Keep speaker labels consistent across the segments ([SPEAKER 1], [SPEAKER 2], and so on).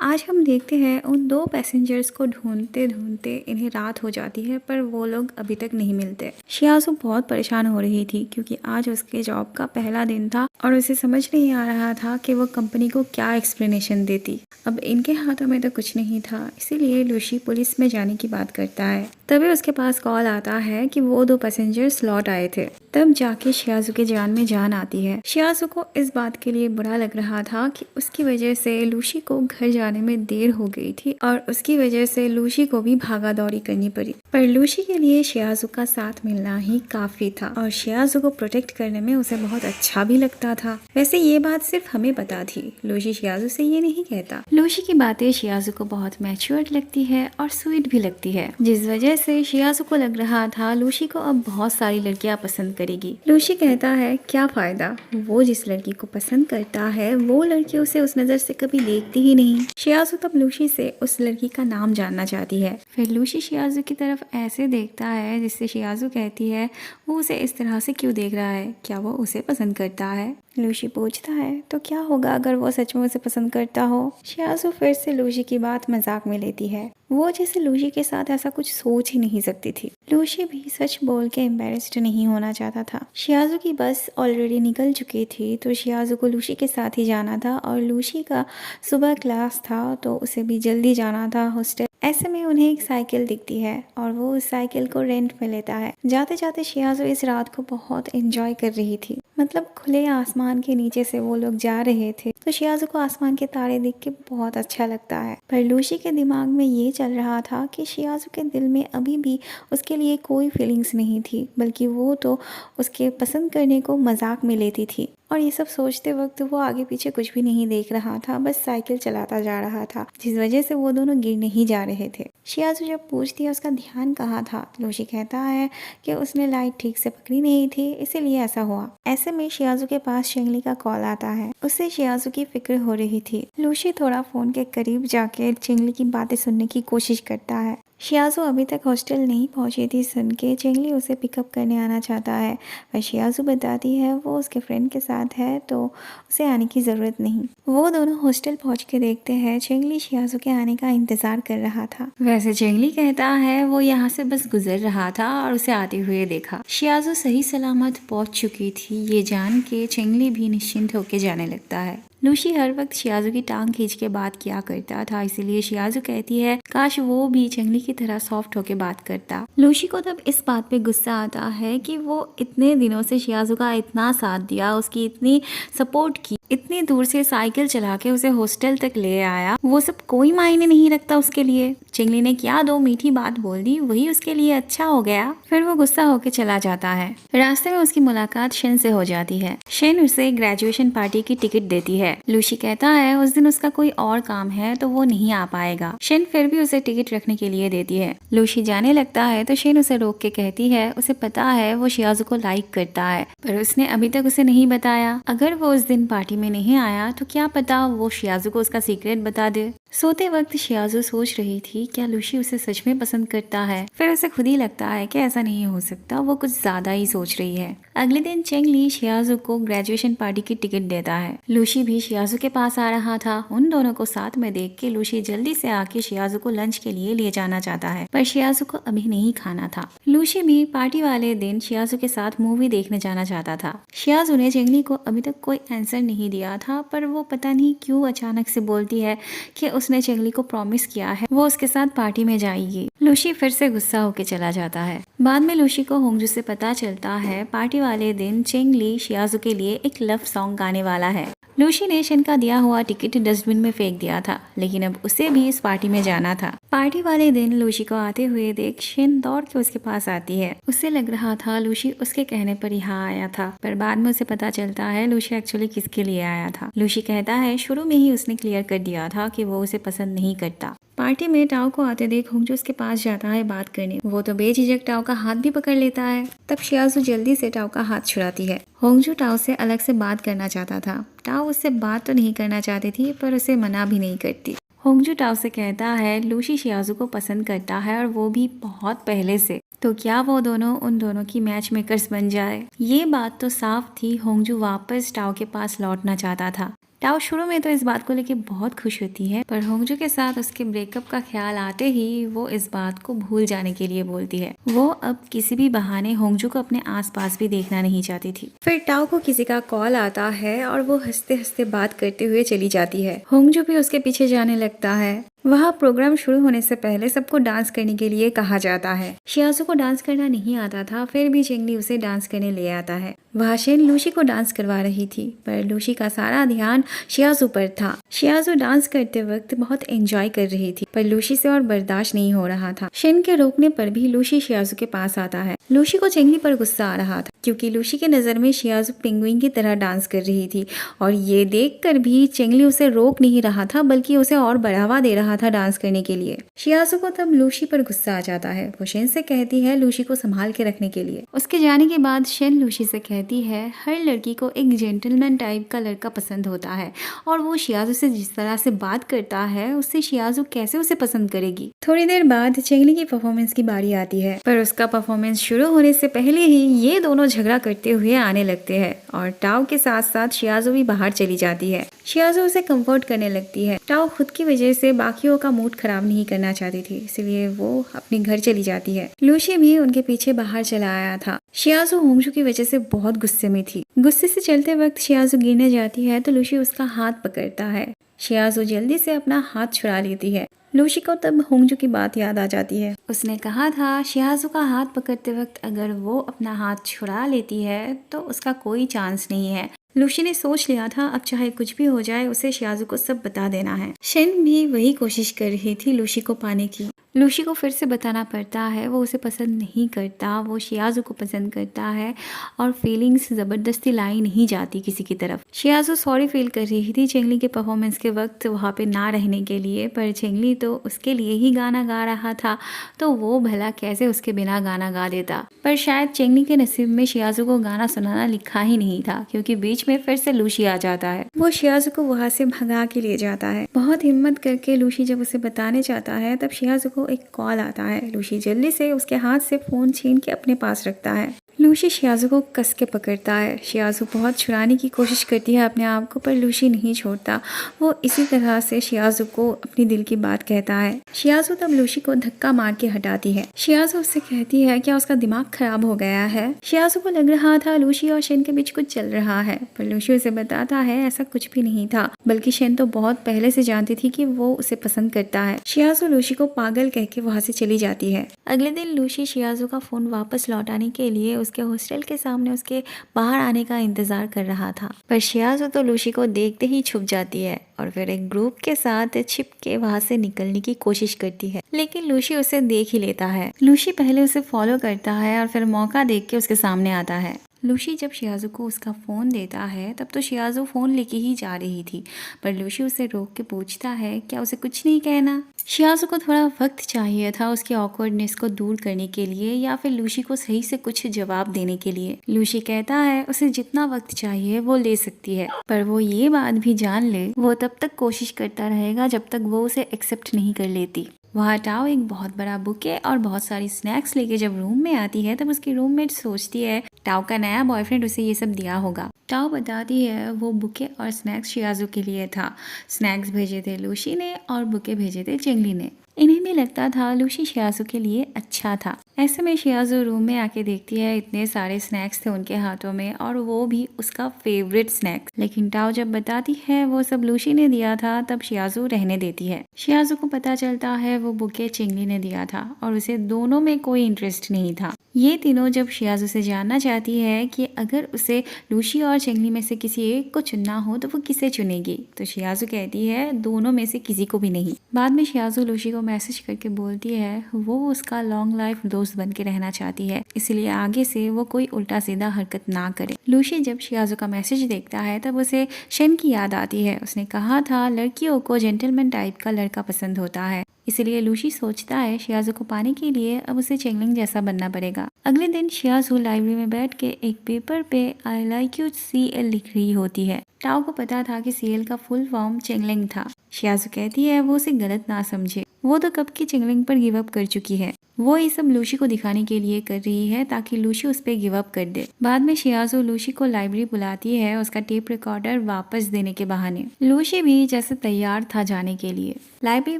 [SPEAKER 1] आज हम देखते हैं उन दो पैसेंजर्स को ढूंढते ढूंढते इन्हें रात हो जाती है, पर वो लोग अभी तक नहीं मिलते। शियाजू बहुत परेशान हो रही थी क्योंकि आज उसके जॉब का पहला दिन था और उसे समझ नहीं आ रहा था कि वो कंपनी को क्या एक्सप्लेनेशन देती। अब इनके हाथों में तो कुछ नहीं था, इसीलिए लूसी पुलिस में जाने की बात करता है। तभी उसके पास कॉल आता है कि वो दो पैसेंजर्स लौट आए थे। तब जाके शियाजू के जान में जान आती है। शियाजू को इस बात के लिए बुरा लग रहा था कि उसकी वजह से लूसी को घर जाने में देर हो गई थी और उसकी वजह से लूसी को भी भागा दौड़ी करनी पड़ी। पर लूसी के लिए शियाजू का साथ मिलना ही काफी था और शियाजू को प्रोटेक्ट करने में उसे बहुत अच्छा भी लगता था। वैसे ये बात सिर्फ हमें पता थी, लूसी शियाजू से ये नहीं कहता। लूसी की बातें शियाजू को बहुत मैच्योर लगती है और स्वीट भी लगती है, जिस वजह से शियाजू को लग रहा था लूसी को अब बहुत सारी लड़कियां पसंद करेगी। लूसी कहता है क्या फायदा, वो जिस लड़की को पसंद करता है वो लड़की उसे उस नजर से कभी देखती ही नहीं। शियाजू तब लूसी से उस लड़की का नाम जानना चाहती है। फिर लूसी शियाजू की तरफ ऐसे देखता है जिससे शियाजू कहती है वो उसे इस तरह से क्यों देख रहा है, क्या वो उसे पसंद करता है। लूसी पूछता है तो क्या होगा अगर वो सच में उसे पसंद करता हो। शियाजू फिर से लूसी की बात मजाक में लेती है, वो जैसे लूसी के साथ ऐसा कुछ सोच ही नहीं सकती थी। लूसी भी सच बोल के एम्बेरस्ड नहीं होना चाहता था। शियाजू की बस ऑलरेडी निकल चुकी थी तो शियाजू को लूसी के साथ ही जाना था और लूसी का सुबह क्लास था तो उसे भी जल्दी जाना था हॉस्टल। ऐसे में उन्हें एक साइकिल दिखती है और वो उस साइकिल को रेंट में लेता है। जाते जाते शियाजू इस रात को बहुत एंजॉय कर रही थी, मतलब खुले आसमान के नीचे से वो लोग जा रहे थे तो शियाजू को आसमान के तारे देख के बहुत अच्छा लगता है। पर लूसी के दिमाग में ये चल रहा था कि शियाजू के दिल में अभी भी उसके लिए कोई फीलिंग्स नहीं थी, बल्कि वो तो उसके पसंद करने को मजाक में लेती थी। और ये सब सोचते वक्त वो आगे पीछे कुछ भी नहीं देख रहा था, बस साइकिल चलाता जा रहा था, जिस वजह से वो दोनों गिरने ही जा रहे थे। शियाजू जब पूछती है उसका ध्यान कहाँ था, लूसी कहता है कि उसने लाइट ठीक से पकड़ी नहीं थी इसीलिए ऐसा हुआ। ऐसे में शियाजू के पास चेंगली का कॉल आता है, उससे शियाजू की फिक्र हो रही थी। लूसी थोड़ा फोन के करीब जाके चेंगली की बातें सुनने की कोशिश करता है। शियाजू अभी तक हॉस्टल नहीं पहुंची थी सुन के चेंगली उसे पिकअप करने आना चाहता है, पर शियाजू बताती है वो उसके फ्रेंड के साथ है तो उसे आने की ज़रूरत नहीं। वो दोनों हॉस्टल पहुंच के देखते हैं चेंगली शियाजू के आने का इंतज़ार कर रहा था। वैसे चेंगली कहता है वो यहाँ से बस गुजर रहा था और उसे आते हुए देखा। शियाजू सही सलामत पहुंच चुकी थी, ये जान के चेंगली भी निश्चिंत होके जाने लगता है। लूसी हर वक्त शियाजू की टांग खींच के बात किया करता था, इसीलिए शियाजू कहती है काश वो भी चेंगली की तरह सॉफ्ट होके बात करता। लूसी को तब इस बात पे गुस्सा आता है कि वो इतने दिनों से शियाजू का इतना साथ दिया, उसकी इतनी सपोर्ट की, इतनी दूर से साइकिल चला के उसे हॉस्टल तक ले आया, वो सब कोई मायने नहीं रखता उसके लिए। चेंगली ने क्या दो मीठी बात बोल दी वही उसके लिए अच्छा हो गया। फिर वो गुस्सा होके चला जाता है। रास्ते में उसकी मुलाकात शेन से हो जाती है। शेन उसे ग्रेजुएशन पार्टी की टिकट देती है। लूसी कहता है उस दिन उसका कोई और काम है तो वो नहीं आ पाएगा। शेन फिर भी उसे टिकट रखने के लिए देती है। लूसी जाने लगता है तो शेन उसे रोक के कहती है उसे पता है वो शियाजू को लाइक करता है, पर उसने अभी तक उसे नहीं बताया। अगर वो उस दिन पार्टी में नहीं आया तो क्या पता वो शियाजू को उसका सीक्रेट बता दे। सोते वक्त शियाजू सोच रही थी क्या लूसी उसे सच में पसंद करता है। फिर उसे खुद ही लगता है कि ऐसा नहीं हो सकता, वो कुछ ज्यादा ही सोच रही है। अगले दिन चेंगली शियाजू को ग्रेजुएशन पार्टी की टिकट देता है। लूसी भी शियाजू के पास आ रहा था। उन दोनों को साथ में देख के लूसी जल्दी से आके शियाजू को लंच के लिए ले जाना चाहता है, पर शियाजू को अभी नहीं खाना था। लूसी भी पार्टी वाले दिन शियाजू के साथ मूवी देखने जाना चाहता था। शियाजू ने चेंगली को अभी तक कोई आंसर नहीं दिया था, पर वो पता नहीं क्यों अचानक से बोलती है कि उसने चेंगली को प्रॉमिस किया है वो उसके साथ पार्टी में जाएगी। लूसी फिर से गुस्सा होके चला जाता है। बाद में लूसी को होंगजू से पता चलता है पार्टी वाले दिन चेंगली शियाजू के लिए एक लव सॉन्ग गाने वाला है। लूसी ने शेन का दिया हुआ टिकट डस्टबिन में फेंक दिया था, लेकिन अब उसे भी इस पार्टी में जाना था। पार्टी वाले दिन लूसी को आते हुए देख शेन दौड़ के उसके पास आती है। उसे लग रहा था लूसी उसके कहने पर यहाँ आया था, पर बाद में उसे पता चलता है लूसी एक्चुअली किसके लिए आया था। लूसी कहता है शुरू में ही उसने क्लियर कर दिया था कि वो उसे पसंद नहीं करता। पार्टी में टाओ को आते देख होंगजू उसके पास जाता है बात करने। वो तो बेझिझक टाओ का हाथ भी पकड़ लेता है। तब शियाजू जल्दी से टाओ का हाथ छुड़ाती है। होंगजू टाओ से अलग से बात करना चाहता था। टाओ उससे बात तो नहीं करना चाहती थी, पर उसे मना भी नहीं करती। होंगजू टाओ से कहता है लूसी शियाजू को पसंद करता है और वो भी बहुत पहले से, तो क्या वो दोनों उन दोनों की मैच मेकर्स बन जाए। ये बात तो साफ थी, होंगजू वापस टाओ के पास लौटना चाहता था। टाओ शुरू में तो इस बात को लेके बहुत खुश होती है, पर होंगजू के साथ उसके ब्रेकअप का ख्याल आते ही वो इस बात को भूल जाने के लिए बोलती है। वो अब किसी भी बहाने होंगजू को अपने आसपास भी देखना नहीं चाहती थी। फिर टाओ को किसी का कॉल आता है और वो हंसते हंसते बात करते हुए चली जाती है। होंगजू भी उसके पीछे जाने लगता है। वहाँ प्रोग्राम शुरू होने से पहले सबको डांस करने के लिए कहा जाता है। शियाजू को डांस करना नहीं आता था, फिर भी चेंगली उसे डांस करने ले आता है। वहाँ शेन लूसी को डांस करवा रही थी, पर लूसी का सारा ध्यान शियाजू पर था। शियाजू डांस करते वक्त बहुत एंजॉय कर रही थी, पर लूसी से और बर्दाश्त नहीं हो रहा था। शेन के रोकने पर भी लूसी शियाजू के पास आता है। लूसी को चेंगली पर गुस्सा आ रहा था, क्योंकि लूसी के नजर में शियाजू पेंगुइन की तरह डांस कर रही थी, और ये देखकर भी चेंगली उसे रोक नहीं रहा था, बल्कि उसे और बढ़ावा दे रहा था डांस करने के लिए। शियाजू को तब लूसी पर गुस्सा आ जाता है। वो शेन से कहती है लूसी को संभाल के रखने के लिए। उसके जाने के बाद शेन लूसी से कहती है हर लड़की को एक जेंटलमैन टाइप का लड़का पसंद होता है, और वो शियाजू से जिस तरह से बात करता है उससे शियाजू कैसे उसे पसंद करेगी। थोड़ी देर बाद चेंगली की परफॉर्मेंस की बारी आती है, पर उसका परफॉर्मेंस शुरू होने से पहले ही ये दोनों झगड़ा करते हुए आने लगते हैं, और टाओ के साथ साथ शियाजू भी बाहर चली जाती है। शियाजू उसे कंफर्ट करने लगती है। टाओ खुद की वजह से बाकियों का मूड खराब नहीं करना चाहती थी, इसलिए वो अपने घर चली जाती है। लूसी भी उनके पीछे बाहर चला आया था। शियाजू होंगजू की वजह से बहुत गुस्से में थी। गुस्से से चलते वक्त शियाजू गिरने जाती है तो लूसी उसका हाथ पकड़ता है। शियाजू जल्दी से अपना हाथ छुड़ा लेती है। लूसी को तब होंगजू की बात याद आ जाती है। उसने कहा था शियाजू का हाथ पकड़ते वक्त अगर वो अपना हाथ छुड़ा लेती है तो उसका कोई चांस नहीं है। लूसी ने सोच लिया था अब चाहे कुछ भी हो जाए उसे शियाजू को सब बता देना है। शेन भी वही कोशिश कर रही थी लूसी को पाने की। लूसी को फिर से बताना पड़ता है वो उसे पसंद नहीं करता, वो शियाजू को पसंद करता है, और फीलिंग्स ज़बरदस्ती लाई नहीं जाती किसी की तरफ। शियाजू सॉरी फील कर रही थी चेंगली के परफॉर्मेंस के वक्त वहाँ पे ना रहने के लिए, पर चेंगली तो उसके लिए ही गाना गा रहा था, तो वो भला कैसे उसके बिना गाना गा देता। पर शायद चेंगली के नसीब में शियाजू को गाना सुनाना लिखा ही नहीं था, क्योंकि बीच में फिर से लूसी आ जाता है। वो शियाजू को वहाँ से भगा के ले जाता है। बहुत हिम्मत करके लूसी जब उसे बताने जाता है तब शियाजू को एक कॉल आता है। लूसी जल्दी से उसके हाथ से फोन छीन के अपने पास रखता है। लूसी शियाजू को कस के पकड़ता है। शियाजू बहुत छुड़ाने की कोशिश करती है अपने आप को, पर लूसी नहीं छोड़ता। वो इसी तरह से शियाजू को अपनी दिल की बात कहता है। शियाजू तब लूसी को धक्का मार के हटाती है। शियाजू उससे कहती है क्या उसका दिमाग खराब हो गया है। शियाजू को लग रहा था लूसी और शेन के बीच कुछ चल रहा है, पर लूसी उसे बताता है ऐसा कुछ भी नहीं था, बल्कि शेन तो बहुत पहले से जानती थी कि वो उसे पसंद करता है। शियाजू लूसी को पागल कह के वहाँ से चली जाती है। अगले दिन लूसी शियाजू का फोन वापस लौटाने के लिए उसके हॉस्टल के सामने उसके बाहर आने का इंतजार कर रहा था, पर शियाजू तो लूसी को देखते ही छुप जाती है और फिर एक ग्रुप के साथ छिप के वहाँ से निकलने की कोशिश करती है, लेकिन लूसी उसे देख ही लेता है। लूसी पहले उसे फॉलो करता है और फिर मौका देख के उसके सामने आता है। लूसी जब शियाजू को उसका फ़ोन देता है तब तो शियाजू फ़ोन लेके ही जा रही थी, पर लूसी उसे रोक के पूछता है क्या उसे कुछ नहीं कहना। शियाजू को थोड़ा वक्त चाहिए था उसकी ऑकवर्डनेस को दूर करने के लिए, या फिर लूसी को सही से कुछ जवाब देने के लिए। लूसी कहता है उसे जितना वक्त चाहिए वो ले सकती है, पर वो ये बात भी जान ले वो तब तक कोशिश करता रहेगा जब तक वो उसे एक्सेप्ट नहीं कर लेती। वहाँ टाओ एक बहुत बड़ा बुके और बहुत सारी स्नैक्स लेके जब रूम में आती है तब उसकी रूममेट सोचती है टाओ का नया बॉयफ्रेंड उसे ये सब दिया होगा। टाओ बताती है वो बुके और स्नैक्स शियाजू के लिए था। स्नैक्स भेजे थे लूसी ने और बुके भेजे थे चेंगली ने। इन्हें भी लगता था लूसी शियाजू के लिए अच्छा था। ऐसे में शियाजू रूम में आके देखती है इतने सारे स्नैक्स थे उनके हाथों में, और वो भी उसका फेवरेट स्नैक्स। लेकिन टाओ जब बताती है वो सब लूसी ने दिया था तब शियाजू रहने देती है। शियाजू को पता चलता है वो बुके चेंगली ने दिया था और उसे दोनों में कोई इंटरेस्ट नहीं था। ये तीनों जब शियाजू से जानना चाहती है कि अगर उसे लूसी और चेंगली में से किसी एक को चुनना हो तो वो किसे चुनेगी, तो शियाजू कहती है दोनों में से किसी को भी नहीं। बाद में शियाजू लूसी को मैसेज करके बोलती है वो उसका लॉन्ग लाइफ दोस्त बन के रहना चाहती है, इसलिए आगे से वो कोई उल्टा सीधा हरकत ना करे। लूसी जब शियाजू का मैसेज देखता है तब उसे शेन की याद आती है। उसने कहा था लड़कियों को जेंटलमैन टाइप का लड़का पसंद होता है, इसलिए लूसी सोचता है शियाजू को पाने के लिए अब उसे चेंगलिंग जैसा बनना पड़ेगा। अगले दिन शियाजू लाइब्रेरी में बैठ के एक पेपर पे आई लाइक यू CL लिख रही होती है। टाओ को पता था कि CL का फुल फॉर्म चेंगलिंग था। शियाजू कहती है वो उसे गलत ना समझे, वो तो कब की चिंगलिंग पर गिव अप कर चुकी है। वो ये सब लूसी को दिखाने के लिए कर रही है ताकि लूसी उस पर गिव अप कर दे। बाद में शियाजू लूसी को लाइब्रेरी बुलाती है उसका टेप रिकॉर्डर वापस देने के बहाने। लूसी भी जैसे तैयार था जाने के लिए। लाइब्रेरी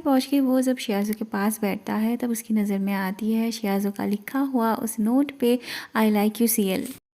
[SPEAKER 1] पहुंच के वो जब शियाजू के पास बैठता है तब उसकी नजर में आती है शियाजू का लिखा हुआ उस नोट पे आई लाइक यू CL।